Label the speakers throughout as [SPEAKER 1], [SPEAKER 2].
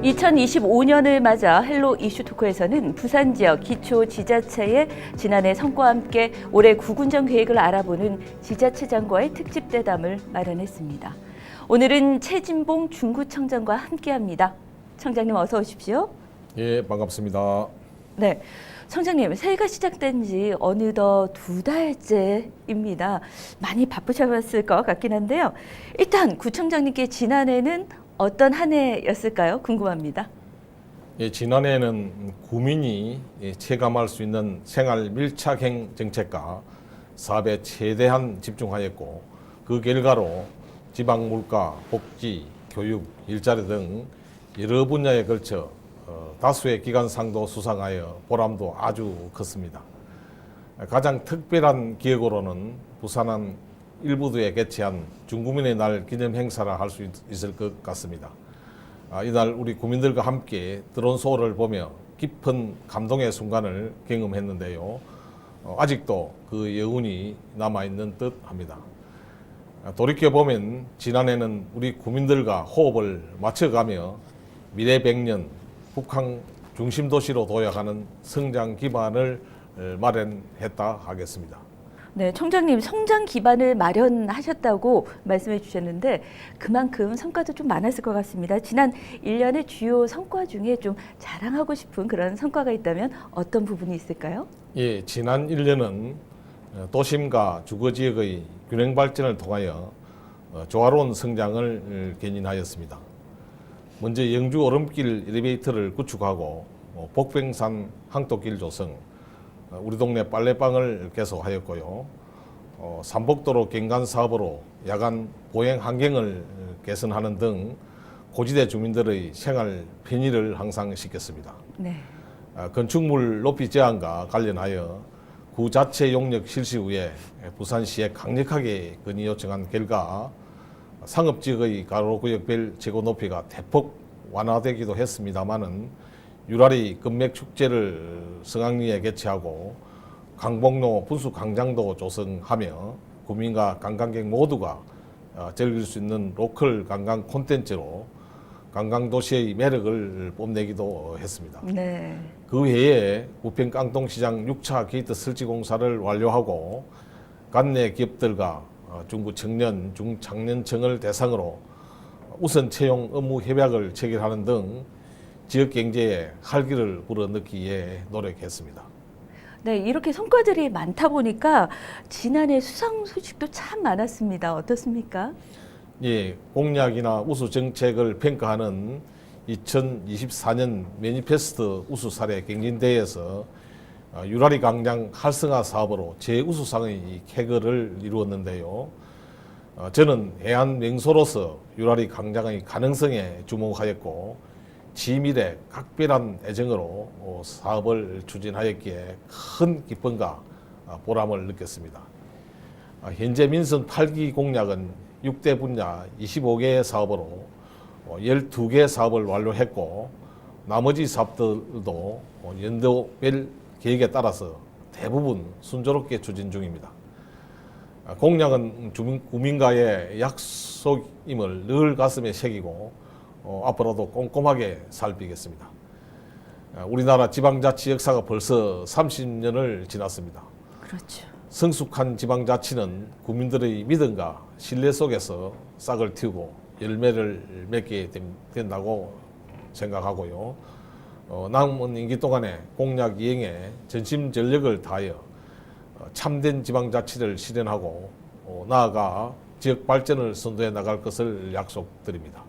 [SPEAKER 1] 2025년을 맞아 헬로 이슈 토크에서는 부산 지역 기초 지자체의 지난해 성과와 함께 올해 구군정 계획을 알아보는 지자체장과의 특집 대담을 마련했습니다. 오늘은 최진봉 중구청장과 함께합니다. 청장님 어서 오십시오.
[SPEAKER 2] 예, 반갑습니다.
[SPEAKER 1] 네, 청장님 새해가 시작된 지 어느덧 2달째입니다. 많이 바쁘셨을 것 같긴 한데요. 일단 구청장님께 지난해는 어떤 한 해였을까요? 궁금합니다.
[SPEAKER 2] 예, 지난해에는 구민이 체감할 수 있는 생활 밀착형 정책과 사업에 최대한 집중하였고, 그 결과로 지방 물가, 복지, 교육, 일자리 등 여러 분야에 걸쳐 다수의 기관상도 수상하여 보람도 아주 컸습니다. 가장 특별한 기억으로는 부산은 일부도에 개최한 중구민의 날 기념 행사라 할 수 있을 것 같습니다. 이날 우리 구민들과 함께 드론 쇼를 보며 깊은 감동의 순간을 경험했는데요. 아직도 그 여운이 남아있는 듯 합니다. 돌이켜보면 지난해는 우리 구민들과 호흡을 맞춰가며 미래 100년 북한 중심 도시로 도약하는 성장 기반을 마련했다 하겠습니다.
[SPEAKER 1] 네, 청장님 성장 기반을 마련하셨다고 말씀해 주셨는데 그만큼 성과도 좀 많았을 것 같습니다. 지난 1년의 주요 성과 중에 좀 자랑하고 싶은 그런 성과가 있다면 어떤 부분이 있을까요?
[SPEAKER 2] 예, 지난 1년은 도심과 주거지역의 균형 발전을 통하여 조화로운 성장을 견인하였습니다. 먼저 영주 오름길 엘리베이터를 구축하고 복병산 항토길 조성, 우리 동네 빨래방을 개소하였고요. 삼복도로 경관 사업으로 야간 보행 환경을 개선하는 등 고지대 주민들의 생활 편의를 향상시켰습니다.
[SPEAKER 1] 네.
[SPEAKER 2] 건축물 높이 제한과 관련하여 구 자체 용역 실시 후에 부산시에 강력하게 건의 요청한 결과 상업지역의 가로구역별 재고 높이가 대폭 완화되기도 했습니다마는 유라리 금맥 축제를 성황리에 개최하고 강복로 분수 광장도 조성하며 구민과 관광객 모두가 즐길 수 있는 로컬 관광 콘텐츠로 관광도시의 매력을 뽐내기도 했습니다.
[SPEAKER 1] 네.
[SPEAKER 2] 그 외에 부평 깡통시장 6차 게이트 설치 공사를 완료하고 관내 기업들과 중구 청년, 중장년층을 대상으로 우선 채용 업무 협약을 체결하는 등 지역 경제에 활기를 불어넣기 위해 노력했습니다.
[SPEAKER 1] 네, 이렇게 성과들이 많다 보니까 지난해 수상 소식도 참 많았습니다. 어떻습니까?
[SPEAKER 2] 예, 공약이나 우수 정책을 평가하는 2024년 매니페스트 우수 사례 경진대회에서 유라리 광장 활성화 사업으로 제우수상의 쾌거를 이루었는데요. 저는 해안 명소로서 유라리 광장의 가능성에 주목하였고 지밀의 각별한 애정으로 사업을 추진하였기에 큰 기쁨과 보람을 느꼈습니다. 현재 민선 8기 공약은 6대 분야 25개의 사업으로 12개 사업을 완료했고 나머지 사업들도 연도별 계획에 따라서 대부분 순조롭게 추진 중입니다. 공약은 구민과의 약속임을 늘 가슴에 새기고 앞으로도 꼼꼼하게 살피겠습니다. 우리나라 지방자치 역사가 벌써 30년을 지났습니다.
[SPEAKER 1] 그렇죠.
[SPEAKER 2] 성숙한 지방자치는 국민들의 믿음과 신뢰 속에서 싹을 틔우고 열매를 맺게 된다고 생각하고요. 남은 임기 동안에 공약 이행에 전심전력을 다하여 참된 지방자치를 실현하고 나아가 지역 발전을 선도해 나갈 것을 약속드립니다.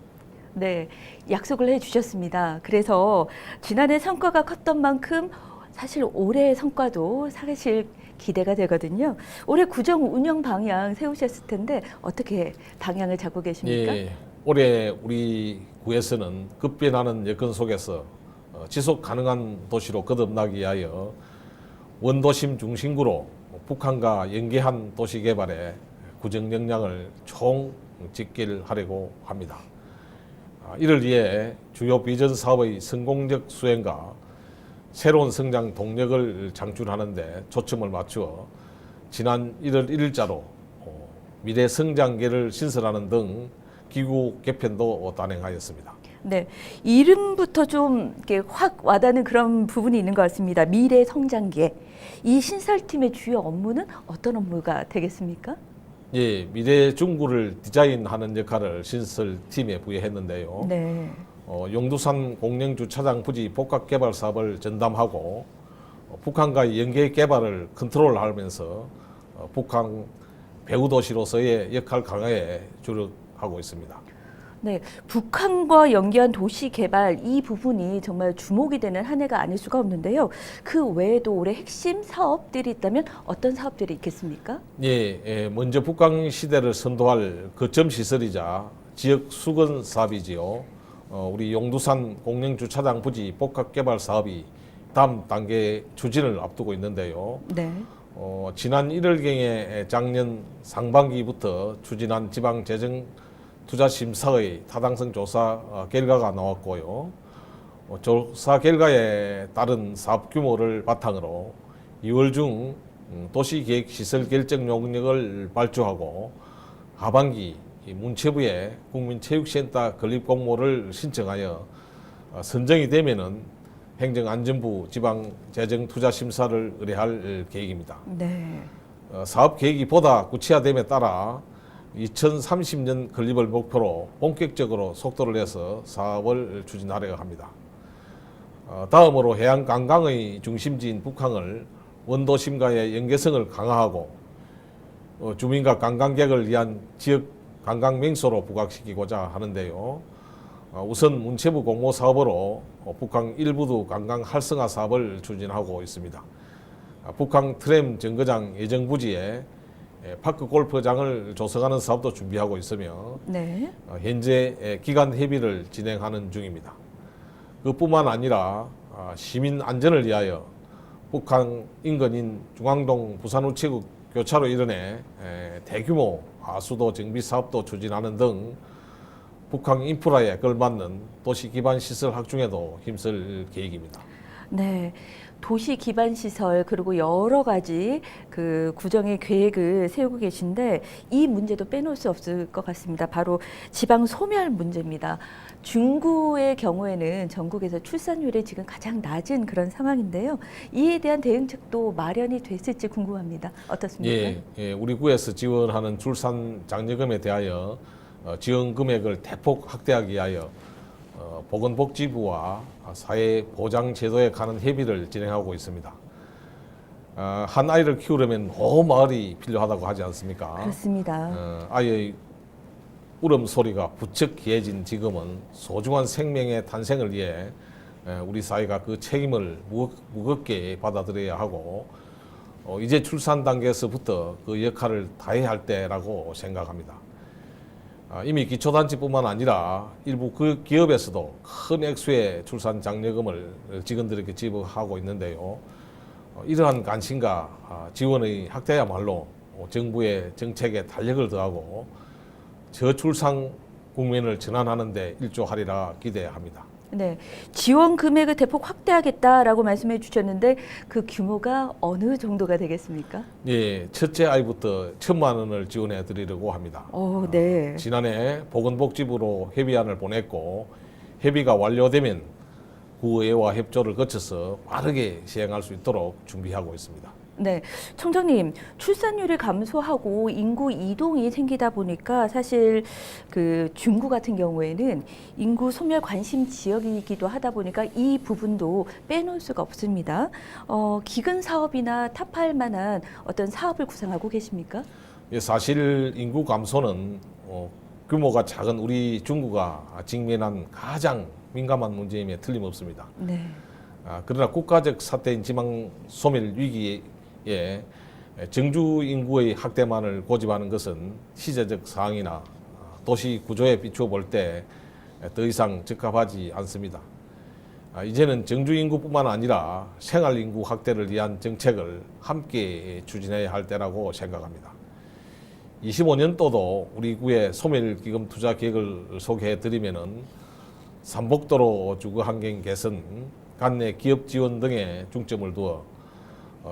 [SPEAKER 1] 네, 약속을 해주셨습니다. 그래서 지난해 성과가 컸던 만큼 사실 올해의 성과도 사실 기대가 되거든요. 올해 구정 운영 방향 세우셨을 텐데 어떻게 방향을 잡고 계십니까?
[SPEAKER 2] 예, 올해 우리 구에서는 급변하는 여건 속에서 지속 가능한 도시로 거듭나기 위하여 원도심 중심구로 북한과 연계한 도시 개발에 구정 역량을 총집결하려고 합니다. 이를 위해 주요 비전 사업의 성공적 수행과 새로운 성장 동력을 창출하는 데 초점을 맞추어 지난 1월 1일자로 미래 성장계를 신설하는 등 기구 개편도 단행하였습니다.
[SPEAKER 1] 네, 이름부터 좀 이렇게 확 와닿는 그런 부분이 있는 것 같습니다. 미래 성장계. 이 신설팀의 주요 업무는 어떤 업무가 되겠습니까?
[SPEAKER 2] 예, 미래 중구를 디자인하는 역할을 신설팀에 부여했는데요.
[SPEAKER 1] 네.
[SPEAKER 2] 용두산 공영주차장 부지 복합 개발 사업을 전담하고 북한과의 연계 개발을 컨트롤하면서 북한 배후 도시로서의 역할 강화에 주력하고 있습니다.
[SPEAKER 1] 네, 북한과 연계한 도시 개발 이 부분이 정말 주목이 되는 한 해가 아닐 수가 없는데요. 그 외에도 올해 핵심 사업들이 있다면 어떤 사업들이 있겠습니까?
[SPEAKER 2] 예, 먼저 북한 시대를 선도할 거점 시설이자 지역 수건 사업이지요. 우리 용두산 공영주차장 부지 복합 개발 사업이 다음 단계 추진을 앞두고 있는데요.
[SPEAKER 1] 네.
[SPEAKER 2] 지난 1월경에 작년 상반기부터 추진한 지방재정투자심사의 타당성 조사 결과가 나왔고요. 조사 결과에 따른 사업 규모를 바탕으로 2월 중 도시계획 시설 결정 용역을 발주하고 하반기 문체부에 국민체육센터 건립 공모를 신청하여 선정이 되면은 행정안전부 지방재정투자심사를 의뢰할 계획입니다.
[SPEAKER 1] 네.
[SPEAKER 2] 사업 계획이 보다 구체화됨에 따라 2030년 건립을 목표로 본격적으로 속도를 내서 사업을 추진하려고 합니다. 다음으로 해양 관광의 중심지인 북한을 원도심과의 연계성을 강화하고 주민과 관광객을 위한 지역 관광 명소로 부각시키고자 하는데요. 우선 문체부 공모 사업으로 북한 일부도 관광 활성화 사업을 추진하고 있습니다. 북한 트램 정거장 예정 부지에 파크 골프장을 조성하는 사업도 준비하고 있으며
[SPEAKER 1] 네.
[SPEAKER 2] 현재 기간 협의를 진행하는 중입니다. 그뿐만 아니라 시민 안전을 위하여 북한 인근인 중앙동 부산우체국 교차로 일원에 대규모 하수도 정비 사업도 추진하는 등 북한 인프라에 걸맞는 도시 기반 시설 확충에도 힘쓸 계획입니다.
[SPEAKER 1] 네. 도시 기반 시설 그리고 여러 가지 그 구정의 계획을 세우고 계신데 이 문제도 빼놓을 수 없을 것 같습니다. 바로 지방 소멸 문제입니다. 중구의 경우에는 전국에서 출산율이 지금 가장 낮은 그런 상황인데요. 이에 대한 대응책도 마련이 됐을지 궁금합니다. 어떻습니까?
[SPEAKER 2] 예, 우리 구에서 지원하는 출산 장려금에 대하여 지원 금액을 대폭 확대하기 위하여 보건복지부와 사회보장제도에 관한 협의를 진행하고 있습니다. 한 아이를 키우려면 온 마을이 필요하다고 하지 않습니까?
[SPEAKER 1] 그렇습니다.
[SPEAKER 2] 아이의 울음소리가 부쩍 귀해진 지금은 소중한 생명의 탄생을 위해 우리 사회가 그 책임을 무겁게 받아들여야 하고 이제 출산 단계에서부터 그 역할을 다해야 할 때라고 생각합니다. 이미 기초단체뿐만 아니라 일부 그 기업에서도 큰 액수의 출산 장려금을 직원들에게 지급하고 있는데요. 이러한 관심과 지원의 확대야말로 정부의 정책에 탄력을 더하고 저출산 국면을 전환하는 데 일조하리라 기대합니다.
[SPEAKER 1] 네, 지원 금액을 대폭 확대하겠다라고 말씀해 주셨는데 그 규모가 어느 정도가 되겠습니까?
[SPEAKER 2] 예, 첫째 아이부터 1,000만 원을 지원해 드리려고 합니다.
[SPEAKER 1] 네.
[SPEAKER 2] 지난해 보건복지부로 협의안을 보냈고 협의가 완료되면 구의회와 협조를 거쳐서 빠르게 시행할 수 있도록 준비하고 있습니다.
[SPEAKER 1] 네, 청장님, 출산율이 감소하고 인구 이동이 생기다 보니까 사실 그 중구 같은 경우에는 인구 소멸 관심 지역이기도 하다 보니까 이 부분도 빼놓을 수가 없습니다. 기근 사업이나 타파할 만한 어떤 사업을 구상하고 계십니까?
[SPEAKER 2] 예, 사실 인구 감소는 규모가 작은 우리 중구가 직면한 가장 민감한 문제임에 틀림없습니다.
[SPEAKER 1] 네.
[SPEAKER 2] 그러나 국가적 사태인 지방 소멸 위기에 정주 인구의 확대만을 고집하는 것은 시대적 상황이나 도시 구조에 비추어 볼 때 더 이상 적합하지 않습니다. 이제는 정주 인구뿐만 아니라 생활 인구 확대를 위한 정책을 함께 추진해야 할 때라고 생각합니다. 25년도도 우리 구의 소멸기금 투자 계획을 소개해 드리면은 삼복도로 주거 환경 개선, 관내 기업 지원 등에 중점을 두어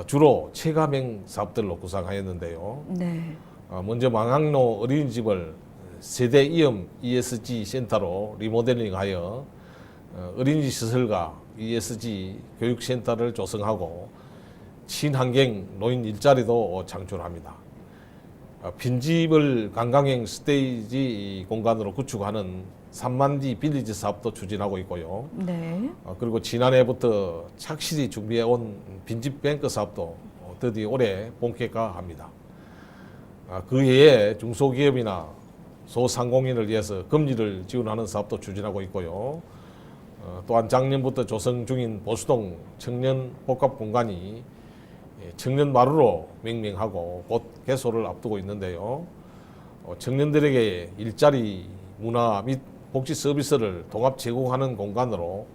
[SPEAKER 2] 주로 체감형 사업들로 구상하였는데요.
[SPEAKER 1] 네.
[SPEAKER 2] 먼저 망항로 어린이집을 세대 이음 ESG 센터로 리모델링하여 어린이 시설과 ESG 교육센터를 조성하고 친환경 노인 일자리도 창출합니다. 빈집을 관광형 스테이지 공간으로 구축하는 3만디 빌리지 사업도 추진하고 있고요.
[SPEAKER 1] 네.
[SPEAKER 2] 그리고 지난해부터 착실히 준비해온 빈집 뱅크 사업도 드디어 올해 본격화합니다. 그 외에 중소기업이나 소상공인을 위해서 금리를 지원하는 사업도 추진하고 있고요. 또한 작년부터 조성 중인 보수동 청년 복합 공간이 청년 마루로 명명하고 곧 개소를 앞두고 있는데요. 청년들에게 일자리, 문화 및 복지 서비스를 통합 제공하는 공간으로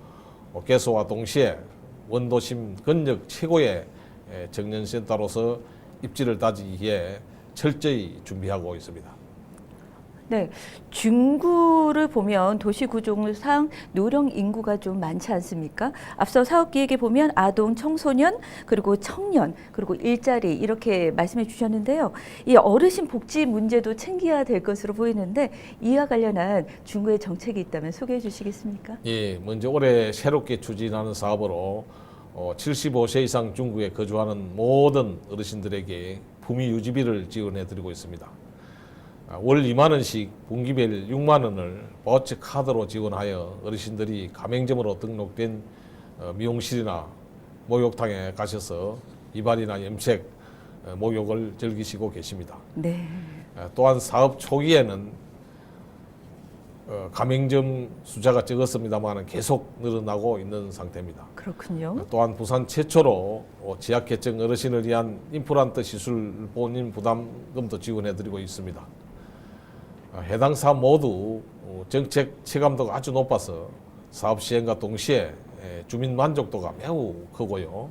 [SPEAKER 2] 개소와 동시에 원도심 근역 최고의 청년센터로서 입지를 다지기 위해 철저히 준비하고 있습니다.
[SPEAKER 1] 네, 중구를 보면 도시 구조상 노령 인구가 좀 많지 않습니까? 앞서 사업 기획에 보면 아동, 청소년, 그리고 청년, 그리고 일자리 이렇게 말씀해 주셨는데요. 이 어르신 복지 문제도 챙겨야 될 것으로 보이는데 이와 관련한 중구의 정책이 있다면 소개해 주시겠습니까?
[SPEAKER 2] 예, 먼저 올해 새롭게 추진하는 사업으로 75세 이상 중구에 거주하는 모든 어르신들에게 품위 유지비를 지원해 드리고 있습니다. 월 2만 원씩 분기별 6만 원을 바우처 카드로 지원하여 어르신들이 가맹점으로 등록된 미용실이나 목욕탕에 가셔서 이발이나 염색, 목욕을 즐기시고 계십니다.
[SPEAKER 1] 네.
[SPEAKER 2] 또한 사업 초기에는 가맹점 숫자가 적었습니다만 계속 늘어나고 있는 상태입니다.
[SPEAKER 1] 그렇군요.
[SPEAKER 2] 또한 부산 최초로 지역계층 어르신을 위한 임플란트 시술 본인 부담금도 지원해 드리고 있습니다. 해당 사업 모두 정책 체감도가 아주 높아서 사업 시행과 동시에 주민 만족도가 매우 크고요.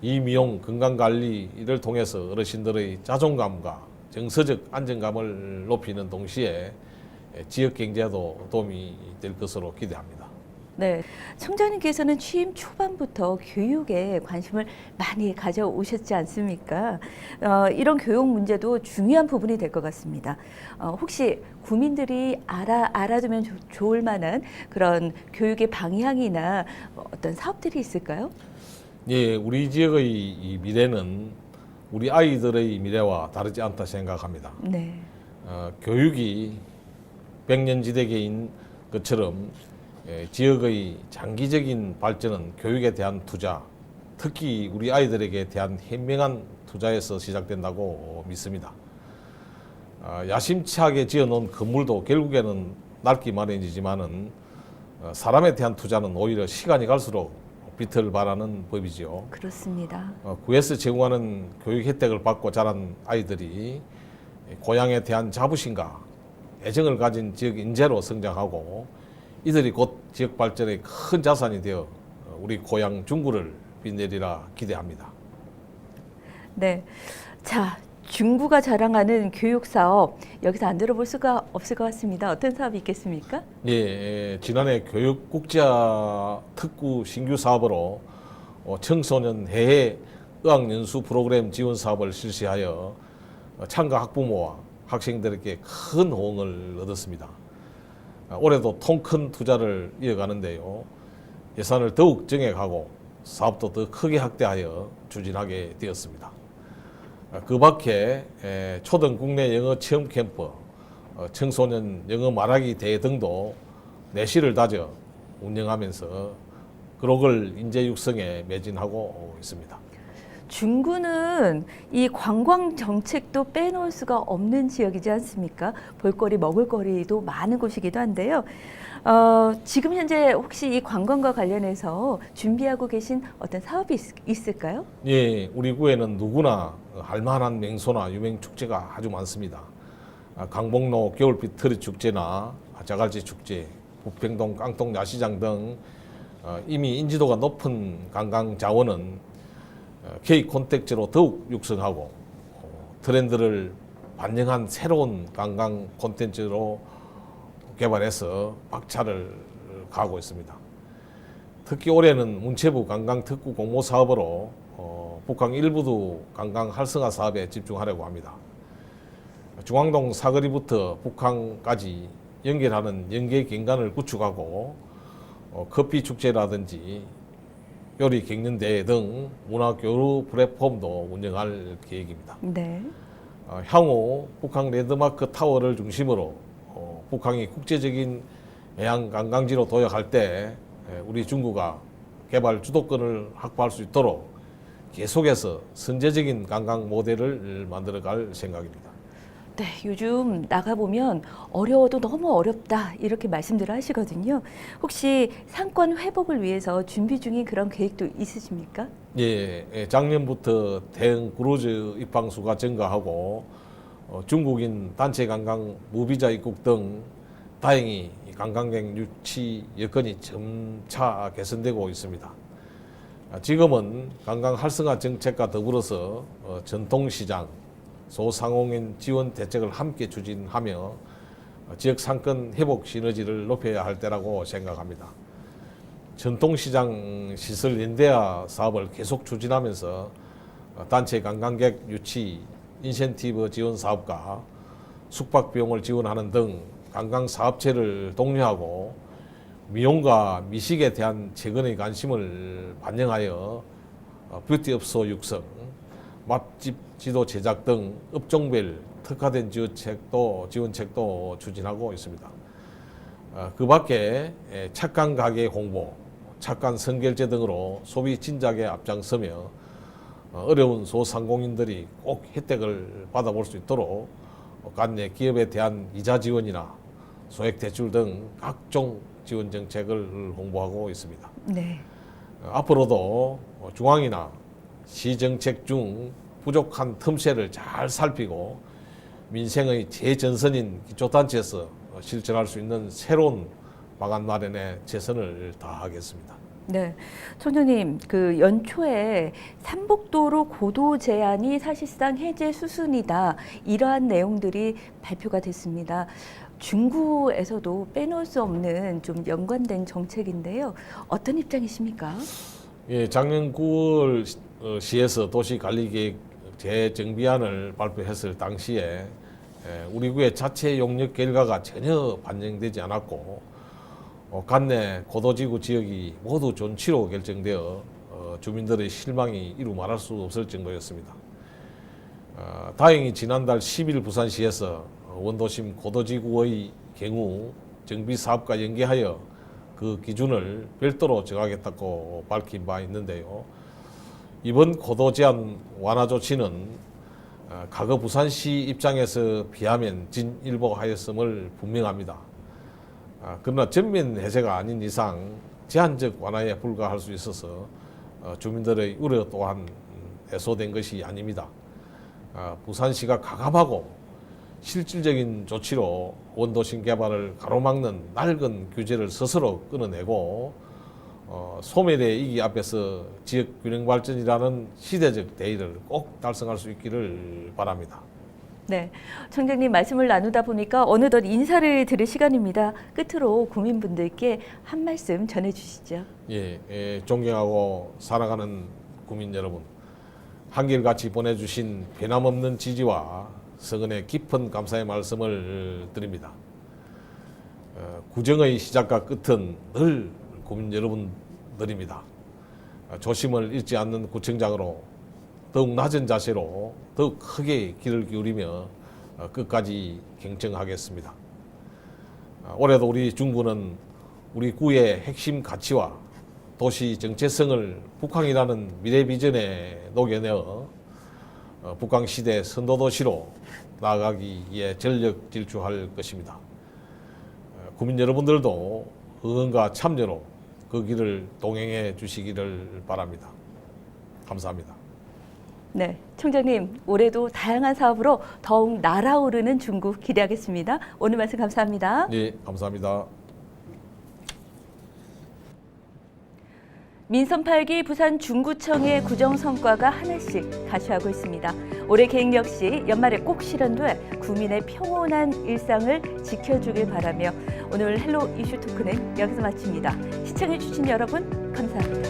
[SPEAKER 2] 이 미용 건강관리를 통해서 어르신들의 자존감과 정서적 안정감을 높이는 동시에 지역 경제에도 도움이 될 것으로 기대합니다.
[SPEAKER 1] 네, 청장님께서는 취임 초반부터 교육에 관심을 많이 가져오셨지 않습니까? 이런 교육 문제도 중요한 부분이 될 것 같습니다. 혹시 구민들이 알아두면 좋을 만한 그런 교육의 방향이나 어떤 사업들이 있을까요?
[SPEAKER 2] 예, 우리 지역의 이 미래는 우리 아이들의 미래와 다르지 않다 생각합니다.
[SPEAKER 1] 네.
[SPEAKER 2] 교육이 백년지대계인 것처럼 지역의 장기적인 발전은 교육에 대한 투자, 특히 우리 아이들에게 대한 현명한 투자에서 시작된다고 믿습니다. 야심차게 지어놓은 건물도 결국에는 낡기 마련이지만은 사람에 대한 투자는 오히려 시간이 갈수록 빛을 발하는 법이지요.
[SPEAKER 1] 그렇습니다.
[SPEAKER 2] 구에서 제공하는 교육 혜택을 받고 자란 아이들이 고향에 대한 자부심과 애정을 가진 지역 인재로 성장하고 이들이 곧 지역 발전의 큰 자산이 되어 우리 고향 중구를 빛내리라 기대합니다.
[SPEAKER 1] 네. 자, 중구가 자랑하는 교육 사업 여기서 안 들어볼 수가 없을 것 같습니다. 어떤 사업이 있겠습니까?
[SPEAKER 2] 예, 지난해 교육 국자 특구 신규 사업으로 청소년 해외 의학연수 프로그램 지원 사업을 실시하여 참가 학부모와 학생들에게 큰 호응을 얻었습니다. 올해도 통 큰 투자를 이어가는데요. 예산을 더욱 증액하고 사업도 더 크게 확대하여 추진하게 되었습니다. 그 밖에 초등 국내 영어 체험 캠프, 청소년 영어 말하기 대회 등도 내실을 다져 운영하면서 글로벌 인재 육성에 매진하고 있습니다.
[SPEAKER 1] 중구는 이 관광 정책도 빼놓을 수가 없는 지역이지 않습니까? 볼거리, 먹을거리도 많은 곳이기도 한데요. 지금 현재 혹시 이 관광과 관련해서 준비하고 계신 어떤 사업이 있을까요?
[SPEAKER 2] 예, 우리 구에는 누구나 할만한 명소나 유명 축제가 아주 많습니다. 강복로 겨울빛 트리 축제나 자갈치 축제, 부평동 깡통 야시장 등 이미 인지도가 높은 관광 자원은 K 콘텐츠로 더욱 육성하고 트렌드를 반영한 새로운 관광 콘텐츠로 개발해서 박차를 가하고 있습니다. 특히 올해는 문체부 관광특구 공모 사업으로 북한 일부도 관광 활성화 사업에 집중하려고 합니다. 중앙동 사거리부터 북한까지 연결하는 연계 경관을 구축하고 커피 축제라든지 요리 경연대회 등 문화교류 플랫폼도 운영할 계획입니다.
[SPEAKER 1] 네.
[SPEAKER 2] 향후 북한 랜드마크 타워를 중심으로 북한이 국제적인 해양 관광지로 도약할 때 우리 중구가 개발 주도권을 확보할 수 있도록 계속해서 선제적인 관광 모델을 만들어갈 생각입니다.
[SPEAKER 1] 네, 요즘 나가보면 어려워도 너무 어렵다 이렇게 말씀들을 하시거든요. 혹시 상권 회복을 위해서 준비 중인 그런 계획도 있으십니까?
[SPEAKER 2] 예, 작년부터 대응 크루즈 입항수가 증가하고 중국인 단체 관광 무비자 입국 등 다행히 관광객 유치 여건이 점차 개선되고 있습니다. 지금은 관광 활성화 정책과 더불어서 전통시장, 소상공인 지원 대책을 함께 추진하며 지역 상권 회복 시너지를 높여야 할 때라고 생각합니다. 전통시장 시설 연대화 사업을 계속 추진하면서 단체 관광객 유치, 인센티브 지원 사업과 숙박 비용을 지원하는 등 관광 사업체를 독려하고 미용과 미식에 대한 최근의 관심을 반영하여 뷰티업소 육성, 맛집 지도 제작 등 업종별 특화된 지원책도 추진하고 있습니다. 그 밖에 착한 가게 홍보, 착한 선결제 등으로 소비 진작에 앞장서며 어려운 소상공인들이 꼭 혜택을 받아볼 수 있도록 관내 기업에 대한 이자 지원이나 소액 대출 등 각종 지원 정책을 홍보하고 있습니다.
[SPEAKER 1] 네.
[SPEAKER 2] 앞으로도 중앙이나 시정책 중 부족한 틈새를 잘 살피고 민생의 최전선인 기초단체에서 실천할 수 있는 새로운 방안 마련에 최선을 다하겠습니다.
[SPEAKER 1] 네, 총장님, 그 연초에 삼복도로 고도 제한이 사실상 해제 수순이다. 이러한 내용들이 발표가 됐습니다. 중구에서도 빼놓을 수 없는 좀 연관된 정책인데요. 어떤 입장이십니까?
[SPEAKER 2] 예, 작년 9월 시에서 도시관리계획 재정비안을 발표했을 당시에 우리 구의 자체 용역 결과가 전혀 반영되지 않았고 관내 고도지구 지역이 모두 존치로 결정되어 주민들의 실망이 이루 말할 수 없을 정도였습니다. 다행히 지난달 10일 부산시에서 원도심 고도지구의 경우 정비사업과 연계하여 그 기준을 별도로 정하겠다고 밝힌 바 있는데요. 이번 고도 제한 완화 조치는 과거 부산시 입장에서 비하면 진일보하였음을 분명합니다. 그러나 전면 해제가 아닌 이상 제한적 완화에 불과할 수 있어서 주민들의 우려 또한 해소된 것이 아닙니다. 부산시가 가감하고 실질적인 조치로 원도심 개발을 가로막는 낡은 규제를 스스로 끊어내고 소멸의 이기 앞에서 지역 균형 발전이라는 시대적 대의를 꼭 달성할 수 있기를 바랍니다.
[SPEAKER 1] 네, 총장님 말씀을 나누다 보니까 어느덧 인사를 드릴 시간입니다. 끝으로 국민분들께 한 말씀 전해주시죠.
[SPEAKER 2] 예, 존경하고 사랑하는 국민 여러분, 한결같이 보내주신 변함없는 지지와 서근의 깊은 감사의 말씀을 드립니다. 구정의 시작과 끝은 늘 국민 여러분들입니다. 조심을 잃지 않는 구청장으로 더욱 낮은 자세로 더욱 크게 귀를 기울이며 끝까지 경청하겠습니다. 올해도 우리 중구는 우리 구의 핵심 가치와 도시 정체성을 북한이라는 미래 비전에 녹여내어 북한시대 선도도시로 나아가기 위해 전력 질주할 것입니다. 국민 여러분들도 응원과 참여로 그 길을 동행해 주시기를 바랍니다. 감사합니다.
[SPEAKER 1] 네, 총장님 올해도 다양한 사업으로 더욱 날아오르는 중구 기대하겠습니다. 오늘 말씀 감사합니다.
[SPEAKER 2] 네, 감사합니다.
[SPEAKER 1] 민선 8기 부산 중구청의 구정 성과가 하나씩 가시하고 있습니다. 올해 계획 역시 연말에 꼭 실현돼 구민의 평온한 일상을 지켜주길 바라며 오늘 헬로 이슈 토크는 여기서 마칩니다. 시청해주신 여러분 감사합니다.